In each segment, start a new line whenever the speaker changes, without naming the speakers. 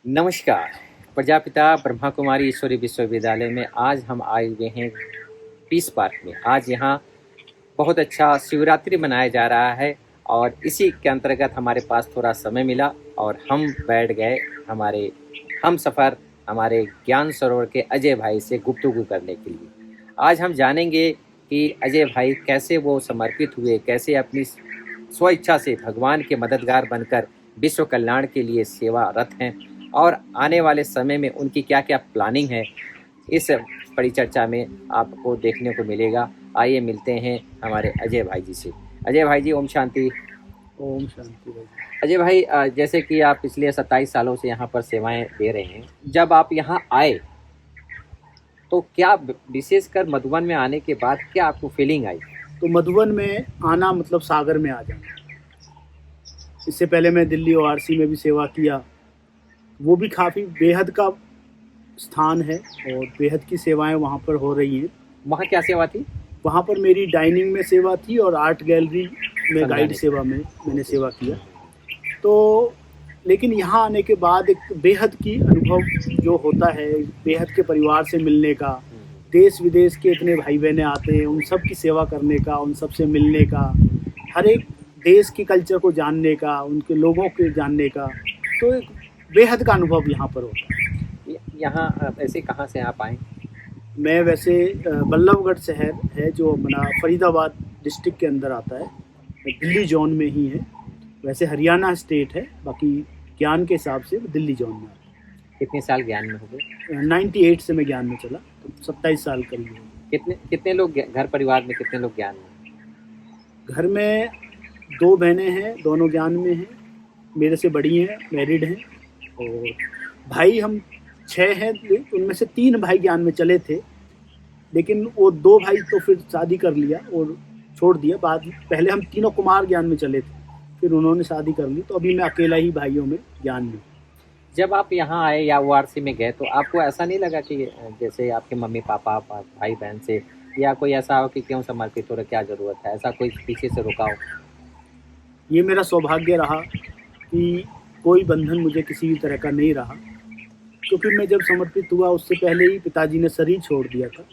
नमस्कार। प्रजापिता ब्रह्मा कुमारी ईश्वरी विश्वविद्यालय में आज हम आए हुए हैं पीस पार्क में। आज यहाँ बहुत अच्छा शिवरात्रि मनाया जा रहा है और इसी के अंतर्गत हमारे पास थोड़ा समय मिला और हम बैठ गए हमारे हम सफ़र हमारे ज्ञान सरोवर के अजय भाई से गुफ्तगू करने के लिए। आज हम जानेंगे कि अजय भाई कैसे वो समर्पित हुए, कैसे अपनी स्वेच्छा से भगवान के मददगार बनकर विश्व कल्याण के लिए सेवारत हैं और आने वाले समय में उनकी क्या क्या प्लानिंग है, इस परिचर्चा में आपको देखने को मिलेगा। आइए मिलते हैं हमारे अजय भाई जी से। अजय भाई जी, ओम शांति।
ओम शांति भाई।
अजय भाई, जैसे कि आप पिछले 27 सालों से यहाँ पर सेवाएं दे रहे हैं, जब आप यहाँ आए तो क्या विशेषकर मधुबन में आने के बाद क्या आपको फीलिंग आई?
तो मधुबन में आना मतलब सागर में आ जाना। इससे पहले मैं दिल्ली ओआरसी में भी सेवा किया, वो भी काफ़ी बेहद का स्थान है और बेहद की सेवाएं वहाँ पर हो रही हैं।
वहाँ क्या सेवा थी?
वहाँ पर मेरी डाइनिंग में सेवा थी और आर्ट गैलरी में गाइड सेवा में मैंने सेवा किया। तो लेकिन यहाँ आने के बाद एक बेहद की अनुभव जो होता है, बेहद के परिवार से मिलने का, देश विदेश के इतने भाई बहनें आते हैं, उन सब की सेवा करने का, उन सब से मिलने का, हर एक देश के कल्चर को जानने का, उनके लोगों के जानने का, तो एक बेहद का अनुभव यहाँ पर होता है।
यहाँ ऐसे कहाँ से आप आए?
मैं वैसे बल्लभगढ़ शहर है जो अपना फरीदाबाद डिस्ट्रिक्ट के अंदर आता है, दिल्ली जोन में ही है। वैसे हरियाणा स्टेट है, बाकी ज्ञान के हिसाब से दिल्ली जोन में आता है।
कितने साल ज्ञान में हो गए?
98 से मैं ज्ञान में चला, तो 27 साल करीब है।
कितने लोग घर परिवार में, कितने लोग ज्ञान में?
घर में 2 बहनें हैं, दोनों ज्ञान में हैं, मेरे से बड़ी हैं, मैरिड हैं। और भाई हम 6 हैं, उनमें से 3 भाई ज्ञान में चले थे, लेकिन वो 2 भाई तो फिर शादी कर लिया और छोड़ दिया। पहले हम तीनों कुमार ज्ञान में चले थे, फिर उन्होंने शादी कर ली, तो अभी मैं अकेला ही भाइयों में ज्ञान में।
जब आप यहाँ आए या ओआरसी में गए तो आपको ऐसा नहीं लगा कि जैसे आपके मम्मी पापा भाई बहन से या कोई ऐसा हो कि क्यों समर्पित हो रहे, क्या ज़रूरत है, ऐसा कोई पीछे से रुका हो?
ये मेरा सौभाग्य रहा कि कोई बंधन मुझे किसी भी तरह का नहीं रहा, क्योंकि मैं जब समर्पित हुआ उससे पहले ही पिताजी ने शरीर छोड़ दिया था।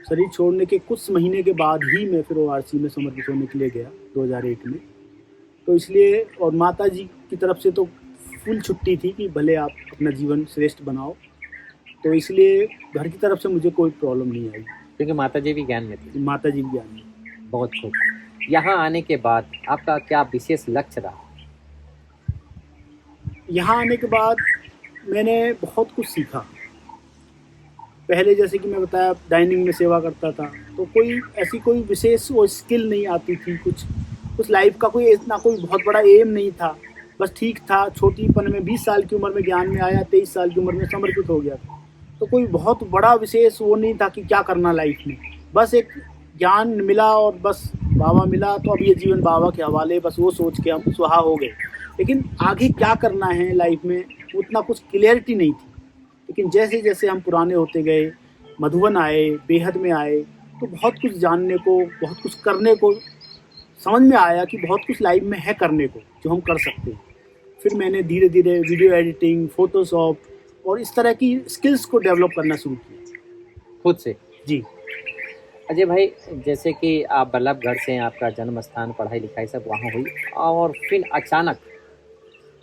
शरीर छोड़ने के कुछ महीने के बाद ही मैं फिर ओआरसी में समर्पित होने के लिए गया 2001 में। तो इसलिए, और माता जी की तरफ से तो फुल छुट्टी थी कि भले आप अपना जीवन श्रेष्ठ बनाओ, तो इसलिए घर की तरफ से मुझे कोई प्रॉब्लम नहीं आई,
क्योंकि माता जी भी ज्ञान में थी।
माता जी भी ज्ञान में।
बहुत खूब। यहाँ आने के बाद आपका क्या विशेष लक्ष्य रहा?
यहाँ आने के बाद मैंने बहुत कुछ सीखा। पहले जैसे कि मैं बताया डाइनिंग में सेवा करता था, तो कोई ऐसी कोई विशेष वो स्किल नहीं आती थी, कुछ लाइफ का कोई इतना कोई बहुत बड़ा एम नहीं था, बस ठीक था। छोटीपन में 20 साल की उम्र में ज्ञान में आया, 23 साल की उम्र में समर्पित हो गया था, तो कोई बहुत बड़ा विशेष वो नहीं था कि क्या करना लाइफ में। बस एक ज्ञान मिला और बस बाबा मिला, तो अब ये जीवन बाबा के हवाले, बस वो सोच के हम सुहा हो गए। लेकिन आगे क्या करना है लाइफ में उतना कुछ क्लियरिटी नहीं थी। लेकिन जैसे जैसे हम पुराने होते गए, मधुबन आए, बेहद में आए, तो बहुत कुछ जानने को, बहुत कुछ करने को समझ में आया कि बहुत कुछ लाइफ में है करने को जो हम कर सकते हैं। फिर मैंने धीरे धीरे वीडियो एडिटिंग, फोटोशॉप और इस तरह की स्किल्स को डेवलप करना शुरू किया
खुद से।
जी।
अजय भाई, जैसे कि आप बल्लभगढ़ से, आपका जन्म स्थान, पढ़ाई लिखाई सब वहाँ हुई और फिर अचानक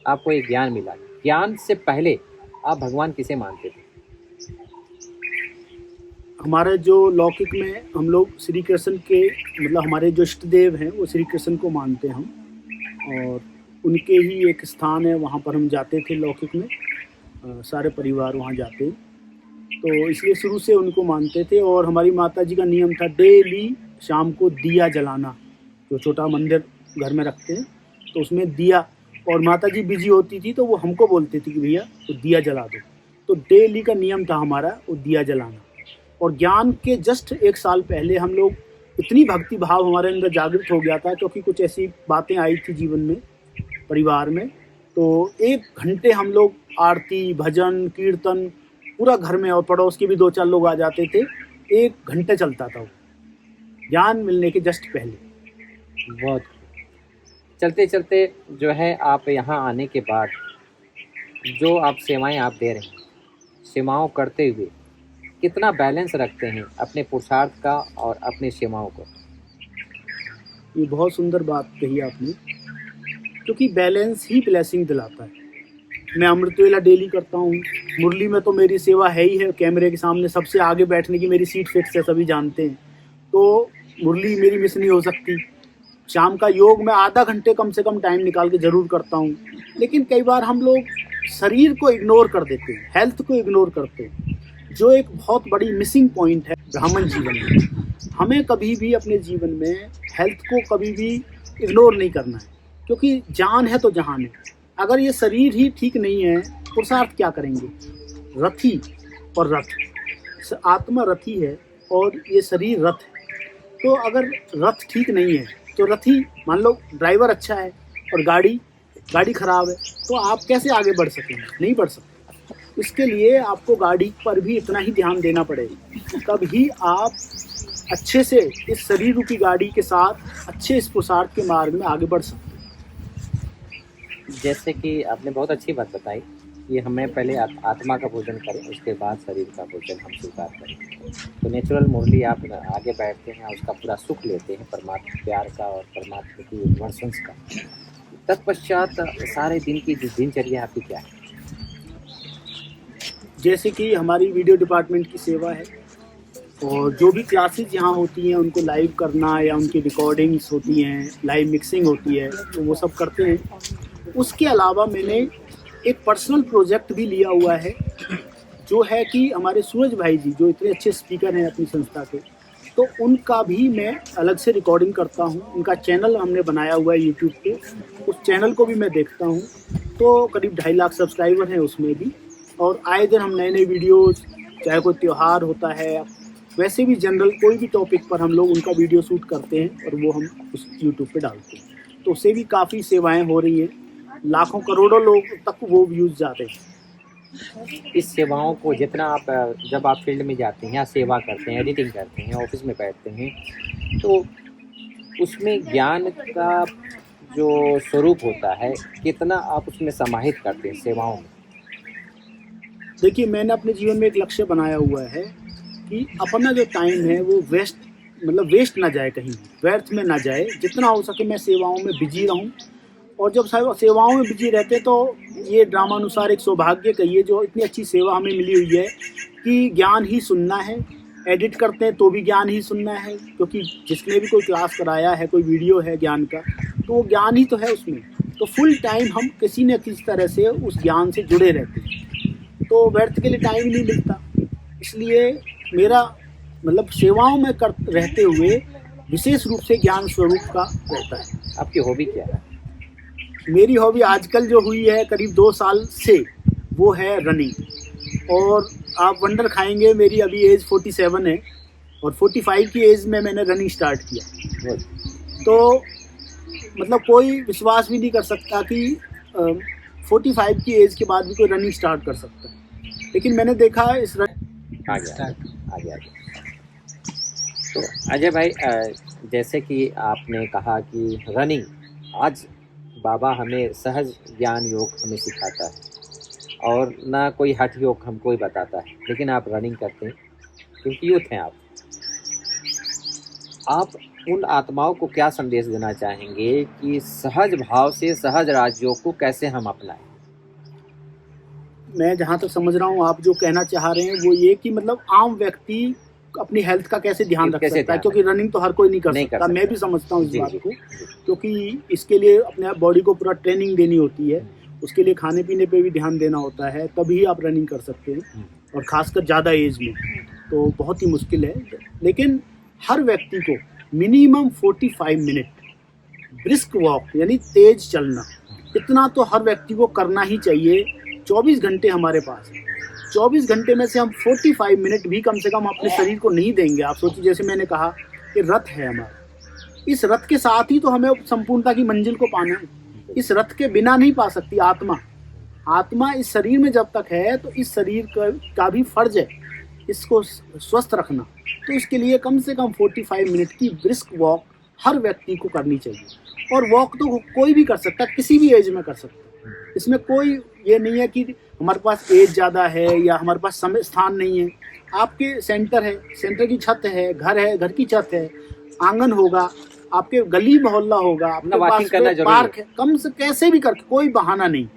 आपको एक ज्ञान मिला। ज्ञान से पहले आप भगवान किसे मानते थे?
हमारे जो लौकिक में हम लोग श्री कृष्ण के, मतलब हमारे जो इष्ट देव हैं वो श्री कृष्ण को मानते हैं हम, और उनके ही एक स्थान है, वहाँ पर हम जाते थे लौकिक में। सारे परिवार वहाँ जाते हैं, तो इसलिए शुरू से उनको मानते थे। और हमारी माता जी का नियम था डेली शाम को दिया जलाना, जो छोटा मंदिर घर में रखते हैं तो उसमें दिया, और माता जी बिजी होती थी तो वो हमको बोलती थी कि भैया वो दिया जला दो। तो डेली का नियम था हमारा वो दिया जलाना। और ज्ञान के जस्ट 1 साल पहले हम लोग, इतनी भक्ति भाव हमारे अंदर जागृत हो गया था, क्योंकि कुछ ऐसी बातें आई थी जीवन में, परिवार में, तो 1 घंटे हम लोग आरती, भजन, कीर्तन पूरा घर में, और पड़ोस के भी 2-4 लोग आ जाते थे, 1 घंटे चलता था वो, ज्ञान मिलने के जस्ट पहले।
बहुत चलते चलते जो है आप यहाँ आने के बाद जो आप सेवाएं आप दे रहे हैं, सेवाओं करते हुए कितना बैलेंस रखते हैं अपने पुरुषार्थ का और अपनी सेवाओं को?
ये बहुत सुंदर बात कही आपने, क्योंकि बैलेंस ही ब्लेसिंग दिलाता है। मैं अमृत वेला डेली करता हूँ, मुरली में तो मेरी सेवा है ही है, कैमरे के सामने सबसे आगे बैठने की मेरी सीट फिक्स है, सभी जानते हैं, तो मुरली मेरी मिस नहीं हो सकती। शाम का योग मैं आधा घंटे कम से कम टाइम निकाल के ज़रूर करता हूँ। लेकिन कई बार हम लोग शरीर को इग्नोर कर देते हैं, हेल्थ को इग्नोर करते हैं, जो एक बहुत बड़ी मिसिंग पॉइंट है ब्राह्मण जीवन में। हमें कभी भी अपने जीवन में हेल्थ को कभी भी इग्नोर नहीं करना है, क्योंकि जान है तो जहान है। अगर ये शरीर ही ठीक नहीं है, पुरुषार्थ क्या करेंगे? रथी और रथ, आत्मा रथी है और ये शरीर रथ है। तो अगर रथ ठीक नहीं है तो रथी, मान लो ड्राइवर अच्छा है और गाड़ी खराब है, तो आप कैसे आगे बढ़ सकेंगे? नहीं बढ़ सकते। इसके लिए आपको गाड़ी पर भी इतना ही ध्यान देना पड़ेगा, तब ही आप अच्छे से इस शरीर रूपी गाड़ी के साथ अच्छे इस पुरुषार्थ के मार्ग में आगे बढ़ सकते हैं।
जैसे कि आपने बहुत अच्छी बात बताई कि हमें पहले आत्मा का भोजन करें, उसके बाद शरीर का भोजन हम स्वीकार करें। तो नेचुरल मुरली आप आगे बैठते हैं, उसका पूरा सुख लेते हैं, परमात्मा प्यार का और परमात्मा की वर्षंस का। तत्पश्चात सारे दिन की जो दिनचर्या आपकी क्या है?
जैसे कि हमारी वीडियो डिपार्टमेंट की सेवा है, और जो भी क्लासेस यहाँ होती हैं उनको लाइव करना या उनकी रिकॉर्डिंग्स होती हैं, लाइव मिक्सिंग होती है, तो वो सब करते हैं। उसके अलावा मैंने एक पर्सनल प्रोजेक्ट भी लिया हुआ है, जो है कि हमारे सूरज भाई जी जो इतने अच्छे स्पीकर हैं अपनी संस्था के, तो उनका भी मैं अलग से रिकॉर्डिंग करता हूँ। उनका चैनल हमने बनाया हुआ है यूट्यूब पे, उस चैनल को भी मैं देखता हूँ। तो करीब 2.5 लाख सब्सक्राइबर हैं उसमें भी, और आए दिन हम नए वीडियोज़, चाहे कोई त्यौहार होता है, वैसे भी जनरल कोई भी टॉपिक पर हम लोग उनका वीडियो शूट करते हैं और वो हम उस यूट्यूब पे डालते हैं। तो उससे भी काफ़ी सेवाएं हो रही हैं, लाखों करोड़ों लोग तक वो व्यूज़ जाते हैं।
इस सेवाओं को जितना आप, जब आप फील्ड में जाते हैं या सेवा करते हैं, एडिटिंग करते हैं, ऑफिस में बैठते हैं, तो उसमें ज्ञान का जो स्वरूप होता है, कितना आप उसमें समाहित करते हैं सेवाओं में?
देखिए, मैंने अपने जीवन में एक लक्ष्य बनाया हुआ है कि अपना जो टाइम है वो वेस्ट ना जाए, कहीं व्यर्थ में ना जाए। जितना हो सके मैं सेवाओं में बिजी रहूं, और जब सेवाओं में बिजी रहते तो ये ड्रामानुसार एक सौभाग्य कहिए, जो इतनी अच्छी सेवा हमें मिली हुई है कि ज्ञान ही सुनना है। एडिट करते हैं तो भी ज्ञान ही सुनना है, क्योंकि जिसने भी कोई क्लास कराया है, कोई वीडियो है ज्ञान का, तो वो ज्ञान ही तो है उसमें। तो फुल टाइम हम किसी न किसी तरह से उस ज्ञान से जुड़े रहते हैं, तो व्यर्थ के लिए टाइम नहीं मिलता। इसलिए मेरा सेवाओं में रहते हुए विशेष रूप से ज्ञान स्वरूप का रहता है।
आपकी हॉबी क्या है?
मेरी हॉबी आजकल जो हुई है करीब 2 साल से, वो है रनिंग। और आप वंडर खाएंगे, मेरी अभी एज 47 है और 45 की एज में मैंने रनिंग स्टार्ट किया। तो कोई विश्वास भी नहीं कर सकता कि 45 की एज के बाद भी कोई रनिंग स्टार्ट कर सकता है। लेकिन मैंने देखा इस
आगे। तो अजय भाई, जैसे कि आपने कहा कि रनिंग, आज बाबा हमें सहज ज्ञान योग हमें सिखाता है और ना कोई हठ योग हमको ही बताता है, लेकिन आप रनिंग करते हैं क्योंकि यूथ हैं आप उन आत्माओं को क्या संदेश देना चाहेंगे कि सहज भाव से सहज राजयोग को कैसे हम अपनाएं?
मैं जहाँ तक समझ रहा हूँ आप जो कहना चाह रहे हैं वो ये कि आम व्यक्ति अपनी हेल्थ का कैसे ध्यान रख सकता है, क्योंकि रनिंग तो हर कोई नहीं कर सकता। मैं भी समझता हूँ इस बात को, क्योंकि इसके लिए अपने बॉडी को पूरा ट्रेनिंग देनी होती है, उसके लिए खाने पीने पे भी ध्यान देना होता है, तभी आप रनिंग कर सकते हैं, और ख़ासकर ज़्यादा एज में तो बहुत ही मुश्किल है। लेकिन हर व्यक्ति को मिनिमम 45 मिनट ब्रिस्क वॉक यानी तेज चलना, इतना तो हर व्यक्ति को करना ही चाहिए। 24 घंटे हमारे पास है, 24 घंटे में से हम 45 मिनट भी कम से कम अपने शरीर को नहीं देंगे। आप सोचिए, जैसे मैंने कहा कि रथ है हमारा, इस रथ के साथ ही तो हमें संपूर्णता की मंजिल को पाना है। इस रथ के बिना नहीं पा सकती आत्मा इस शरीर में जब तक है, तो इस शरीर का भी फर्ज है इसको स्वस्थ रखना। तो इसके लिए कम से कम 45 मिनट की ब्रिस्क वॉक हर व्यक्ति को करनी चाहिए। और वॉक तो कोई भी कर सकता है, किसी भी एज में कर सकता है, इसमें कोई ये नहीं है कि हमारे पास एज ज़्यादा है या हमारे पास समय स्थान नहीं है। आपके सेंटर है, सेंटर की छत है, घर की छत है, आंगन होगा, आपके गली मोहल्ला होगा, आपके
वॉकिंग करना
पास
जरूरी
पार्क है, कम से कैसे भी करके, कोई बहाना नहीं।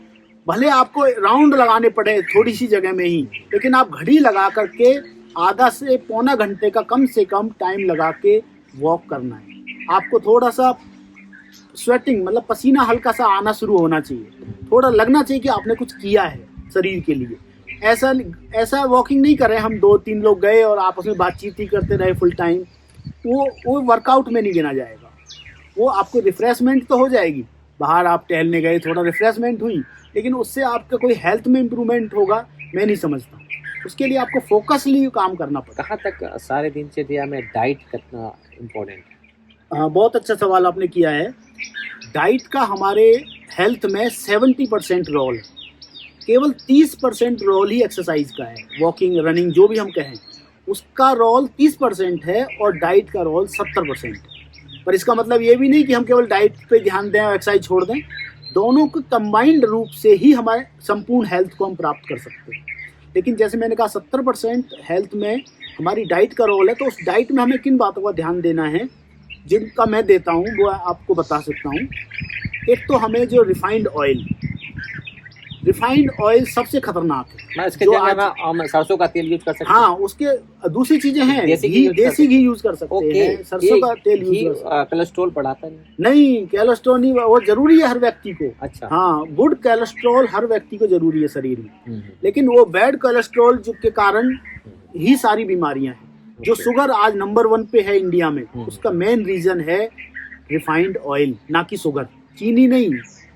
भले आपको राउंड लगाने पड़े थोड़ी सी जगह में ही, लेकिन आप घड़ी लगा करके आधा से पौना घंटे का कम से कम टाइम लगा के वॉक करना है। आपको थोड़ा सा स्वेटिंग मतलब पसीना हल्का सा आना शुरू होना चाहिए, थोड़ा लगना चाहिए कि आपने कुछ किया है शरीर के लिए। ऐसा वॉकिंग नहीं कर रहे हम, 2-3 लोग गए और आपस में बातचीत ही करते रहे फुल टाइम, वो वर्कआउट में नहीं गिना जाएगा। वो आपको रिफ्रेशमेंट तो हो जाएगी, बाहर आप टहलने गए, थोड़ा रिफ्रेशमेंट हुई, लेकिन उससे आपका कोई हेल्थ में इम्प्रूवमेंट होगा मैं नहीं समझता। उसके लिए आपको फोकसली काम करना पड़ेगा।
कहाँ तक सारे दिनचर्या में डाइट कितना इम्पोर्टेंट है?
हाँ, बहुत अच्छा सवाल आपने किया है। डाइट का हमारे हेल्थ में 70% रोल है, केवल 30% रोल ही एक्सरसाइज का है। वॉकिंग, रनिंग जो भी हम कहें, उसका रोल 30% है और डाइट का रोल 70% है। पर इसका मतलब ये भी नहीं कि हम केवल डाइट पे ध्यान दें और एक्सरसाइज छोड़ दें। दोनों को कंबाइंड रूप से ही हमारे संपूर्ण हेल्थ को हम प्राप्त कर सकते हैं। लेकिन जैसे मैंने कहा 70% हेल्थ में हमारी डाइट का रोल है, तो उस डाइट में हमें किन बातों का ध्यान देना है जिनका मैं देता हूँ वो आपको बता सकता हूँ। एक तो हमें जो रिफाइंड ऑयल सबसे खतरनाक है।
मैं इसके जगह हम सरसों का तेल यूज कर सकते हैं।
हाँ, उसके दूसरी चीजें हैं, देसी घी यूज कर सकते हैं, सरसों का तेल यूज कर सकते हैं।
कोलेस्ट्रॉल बढ़ाता है?
नहीं, कोलेस्ट्रॉल नहीं, वो जरूरी है हर व्यक्ति को।
अच्छा।
हाँ, गुड कोलेस्ट्रॉल हर व्यक्ति को जरूरी है शरीर में, लेकिन वो बैड कोलेस्ट्रॉल के कारण ही सारी बीमारियां हैं। जो शुगर आज नंबर 1 पे है इंडिया में, उसका मेन रीजन है रिफाइंड ऑयल, ना कि शुगर। चीनी नहीं,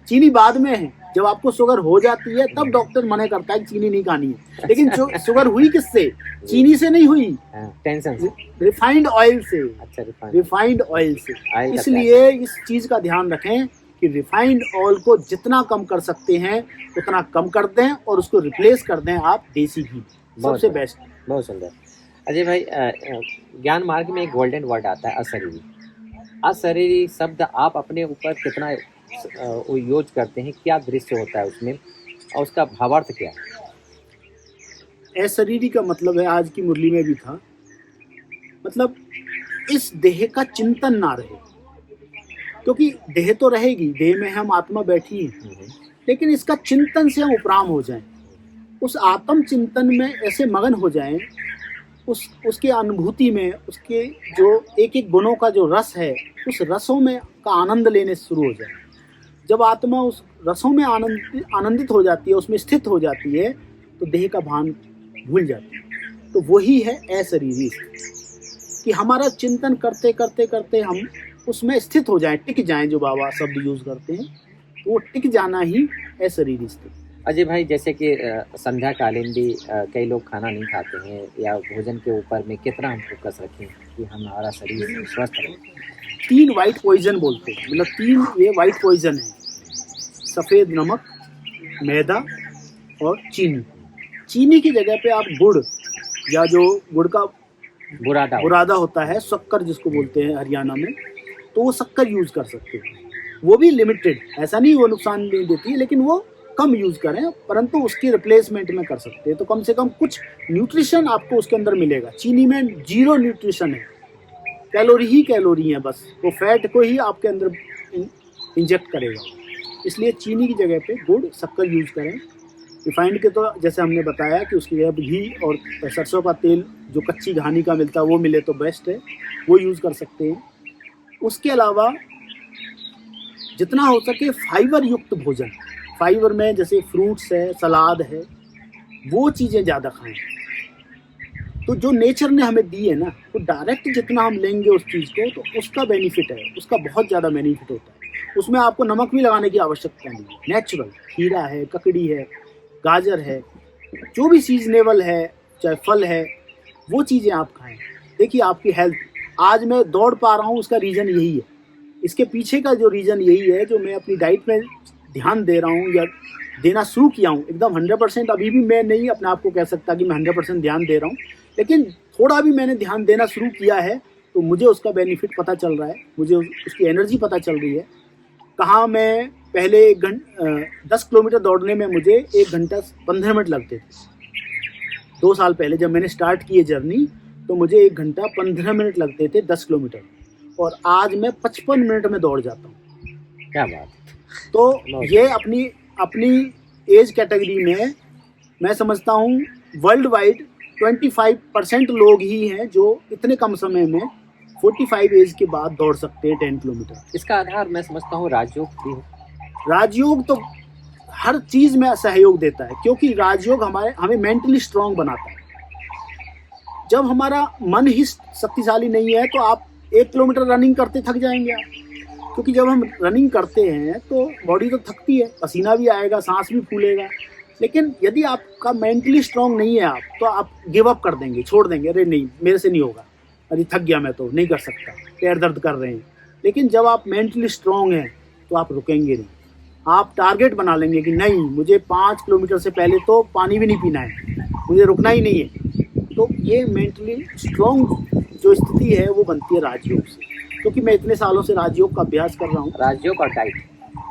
चीनी बाद में है, जब आपको शुगर हो जाती है तब डॉक्टर मना करता है कि चीनी नहीं खानी है। लेकिन शुगर हुई किससे? चीनी से नहीं हुई,
टेंशन से,
रिफाइंड ऑयल से।
अच्छा,
रिफाइंड ऑयल से। इसलिए इस चीज का ध्यान रखें कि रिफाइंड ऑयल को जितना कम कर सकते हैं उतना कम कर दें और उसको रिप्लेस कर दें आप देसी घी, सबसे बेस्ट।
बहुत सुंदर। अजय भाई, ज्ञान मार्ग में एक गोल्डन वर्ड आता है अशरीरी। अशरीरी शब्द आप अपने ऊपर कितना यूज करते हैं? क्या दृश्य होता है उसमें और उसका भावार्थ क्या है?
अशरीरी का मतलब है, आज की मुरली में भी था, मतलब इस देह का चिंतन ना रहे। क्योंकि देह तो रहेगी, देह में हम आत्मा बैठी है, लेकिन इसका चिंतन से हम उपराम हो जाएं, उस आत्म चिंतन में ऐसे मगन हो जाएं, उसके अनुभूति में, उसके जो एक एक गुणों का जो रस है, उस रसों में का आनंद लेने शुरू हो जाए। जब आत्मा उस रसों में आनंदित हो जाती है, उसमें स्थित हो जाती है, तो देह का भान भूल जाती है। तो वही है अशरीरी, कि हमारा चिंतन करते करते करते हम उसमें स्थित हो जाएं, टिक जाएं, जो बाबा शब्द यूज करते हैं, तो वो टिक जाना ही अशरीरी स्थिति।
अजय भाई, जैसे कि संध्या कालीन भी कई लोग खाना नहीं खाते हैं, या भोजन के ऊपर में कितना हम फोकस रखें कि हमारा शरीर स्वस्थ रहे?
3 वाइट पॉइजन बोलते हैं, मतलब 3 ये वाइट पॉइजन है: सफ़ेद नमक, मैदा और चीनी। चीनी की जगह पे आप गुड़, या जो गुड़ का बुरादा होता है, शक्कर जिसको बोलते हैं हरियाणा में, तो वो शक्कर यूज कर सकते हैं। वो भी लिमिटेड, ऐसा नहीं वो नुकसान नहीं देती है, लेकिन वो कम यूज करें, परंतु उसकी रिप्लेसमेंट में कर सकते हैं, तो कम से कम कुछ न्यूट्रिशन आपको उसके अंदर मिलेगा। चीनी में 0 न्यूट्रिशन है, कैलोरी ही कैलोरी है, बस वो फैट को ही आपके अंदर इंजेक्ट करेगा। इसलिए चीनी की जगह पे गुड़, शक्कर यूज करें। रिफाइंड के तो जैसे हमने बताया कि उसकी जगह घी और सरसों का तेल जो कच्ची घानी का मिलता है वो मिले तो बेस्ट है, वो यूज़ कर सकते हैं। उसके अलावा जितना हो सके फाइबर युक्त भोजन, फाइबर में जैसे फ्रूट्स है, सलाद है, वो चीज़ें ज़्यादा खाएं। तो जो नेचर ने हमें दी है ना, तो डायरेक्ट जितना हम लेंगे उस चीज़ को, तो उसका बेनिफिट है, उसका बहुत ज़्यादा बेनिफिट होता है। उसमें आपको नमक भी लगाने की आवश्यकता नहीं है। नेचुरल खीरा है, ककड़ी है, गाजर है, जो भी सीजनेबल है, चाहे फल है, वो चीज़ें आप खाएं। देखिए आपकी हेल्थ, आज मैं दौड़ पा रहा हूँ, उसका रीज़न यही है। इसके पीछे का जो रीज़न यही है, जो मैं अपनी डाइट में ध्यान दे रहा हूँ या देना शुरू किया हूँ। एकदम 100% अभी भी मैं नहीं अपने आप को कह सकता कि मैं 100% ध्यान दे रहा हूँ, लेकिन थोड़ा भी मैंने ध्यान देना शुरू किया है, तो मुझे उसका बेनिफिट पता चल रहा है, मुझे उसकी एनर्जी पता चल रही है। कहाँ मैं पहले 10 किलोमीटर दौड़ने में मुझे 1 घंटा 15 मिनट लगते थे। 2 साल पहले जब मैंने स्टार्ट की है जर्नी, तो मुझे 1 घंटा 15 मिनट लगते थे 10 किलोमीटर, और आज मैं 55 मिनट में दौड़ जाता हूँ।
क्या बात।
तो ये अपनी एज कैटेगरी में मैं समझता हूँ वर्ल्ड वाइड 25% लोग ही हैं जो इतने कम समय में 45 एज के बाद दौड़ सकते हैं 10 किलोमीटर।
इसका आधार मैं समझता हूँ राजयोग भी है।
राजयोग तो हर चीज़ में सहयोग देता है, क्योंकि राजयोग हमें मेंटली स्ट्रांग बनाता है। जब हमारा मन ही शक्तिशाली नहीं है तो आप 1 किलोमीटर रनिंग करते थक जाएंगे आप, क्योंकि जब हम रनिंग करते हैं तो बॉडी तो थकती है, पसीना भी आएगा, सांस भी फूलेगा। लेकिन यदि आपका मेंटली स्ट्रांग नहीं है आप, तो आप गिव अप कर देंगे, छोड़ देंगे, अरे नहीं मेरे से नहीं होगा, अरे थक गया मैं तो नहीं कर सकता, पैर दर्द कर रहे हैं। लेकिन जब आप मेंटली स्ट्रांग हैं तो आप रुकेंगे नहीं, आप टारगेट बना लेंगे कि नहीं मुझे 5 किलोमीटर से पहले तो पानी भी नहीं पीना है, मुझे रुकना ही नहीं है। तो ये मेंटली स्ट्रांग जो स्थिति है वो बनती है राजयोग से, क्योंकि मैं इतने सालों से राजयोग का अभ्यास कर रहा हूँ।
राजयोग और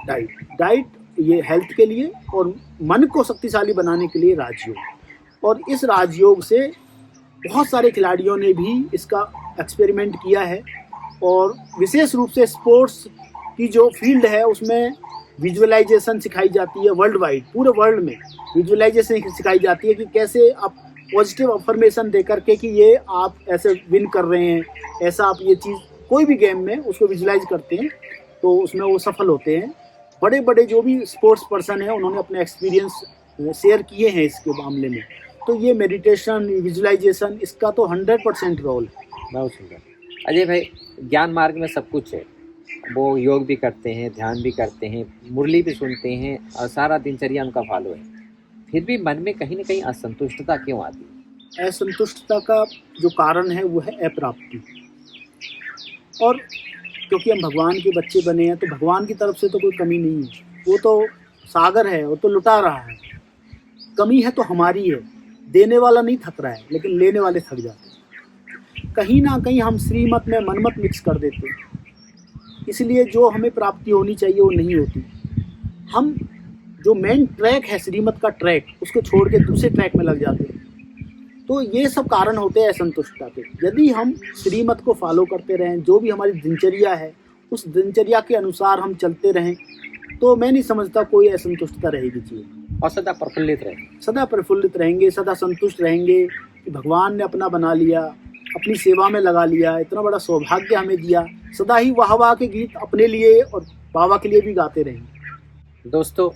डाइट ये हेल्थ के लिए और मन को शक्तिशाली बनाने के लिए राजयोग, और इस राजयोग से बहुत सारे खिलाड़ियों ने भी इसका एक्सपेरिमेंट किया है। और विशेष रूप से स्पोर्ट्स की जो फील्ड है उसमें विजुअलाइजेशन सिखाई जाती है वर्ल्ड वाइड, पूरे वर्ल्ड में विजुअलाइजेशन सिखाई जाती है कि कैसे आप पॉजिटिव अफर्मेशन दे करके कि ये आप ऐसे विन कर रहे हैं, ऐसा आप ये चीज़ कोई भी गेम में उसको विजुअलाइज करते हैं तो उसमें वो सफल होते हैं। बड़े बड़े जो भी स्पोर्ट्स पर्सन हैं उन्होंने अपने एक्सपीरियंस शेयर किए हैं इसके मामले में। तो ये मेडिटेशन, विजुअलाइजेशन, इसका तो 100% रोल है।
बहुत सुंदर। अजय भाई, ज्ञान मार्ग में सब कुछ है, वो योग भी करते हैं, ध्यान भी करते हैं, मुरली भी सुनते हैं और सारा दिनचर्या उनका फॉलो है, फिर भी मन में कहीं ना कहीं असंतुष्टता क्यों आती है?
असंतुष्टता का जो कारण है वो है अप्राप्ति। और क्योंकि हम भगवान के बच्चे बने हैं तो भगवान की तरफ से तो कोई कमी नहीं है, वो तो सागर है, वो तो लुटा रहा है। कमी है तो हमारी है, देने वाला नहीं थक रहा है लेकिन लेने वाले थक जाते हैं। कहीं ना कहीं हम श्रीमत में मनमत मिक्स कर देते हैं, इसलिए जो हमें प्राप्ति होनी चाहिए वो नहीं होती। हम जो मेन ट्रैक है श्रीमत का ट्रैक, उसको छोड़ के दूसरे ट्रैक में लग जाते हैं। तो ये सब कारण होते हैं असंतुष्टता के। यदि हम श्रीमत को फॉलो करते रहें, जो भी हमारी दिनचर्या है उस दिनचर्या के अनुसार हम चलते रहें, तो मैं नहीं समझता कोई असंतुष्टता रहेगी जीवन।
और सदा प्रफुल्लित रहे,
सदा प्रफुल्लित रहेंगे, सदा संतुष्ट रहेंगे कि भगवान ने अपना बना लिया, अपनी सेवा में लगा लिया, इतना बड़ा सौभाग्य हमें दिया। सदा ही वाह वाह के गीत अपने लिए और बाबा के लिए भी गाते रहेंगे।
दोस्तों,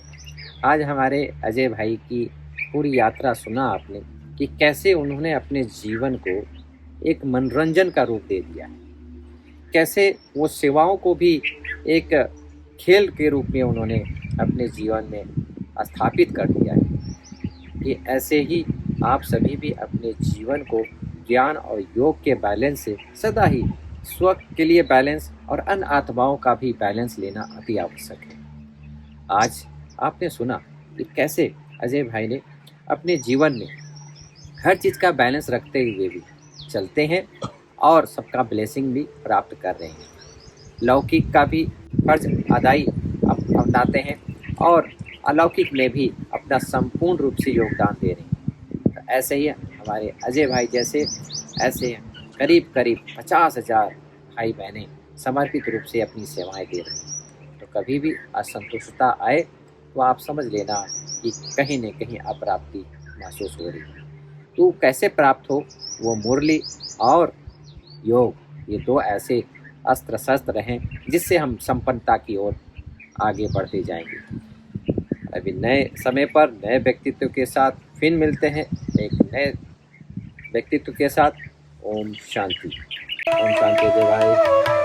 आज हमारे अजय भाई की पूरी यात्रा सुना आपने कि कैसे उन्होंने अपने जीवन को एक मनोरंजन का रूप दे दिया, कैसे वो सेवाओं को भी एक खेल के रूप में उन्होंने अपने जीवन में स्थापित कर दिया है। कि ऐसे ही आप सभी भी अपने जीवन को ज्ञान और योग के बैलेंस से सदा ही स्व के लिए बैलेंस और अन्य आत्माओं का भी बैलेंस लेना अति आवश्यक है। आज आपने सुना कि कैसे अजय भाई ने अपने जीवन में हर चीज़ का बैलेंस रखते हुए भी चलते हैं और सबका ब्लेसिंग भी प्राप्त कर रहे हैं, लौकिक का भी फर्ज अदाई अपनाते हैं और अलौकिक में भी अपना संपूर्ण रूप से योगदान दे रहे हैं। तो ऐसे ही हमारे अजय भाई जैसे ऐसे करीब 50,000 भाई बहनें समर्पित रूप से अपनी सेवाएं दे रहे हैं। तो कभी भी असंतुष्टता आए तो आप समझ लेना कि कहीं न कहीं अप्राप्ति महसूस हो रही है। तो कैसे प्राप्त हो, वो मुरली और योग, ये दो ऐसे अस्त्र शस्त्र हैं जिससे हम संपन्नता की ओर आगे बढ़ते जाएंगे। अभी नए समय पर नए व्यक्तित्व के साथ फिर मिलते हैं, एक नए व्यक्तित्व के साथ। ओम शांति। ओम शांति जय भाई।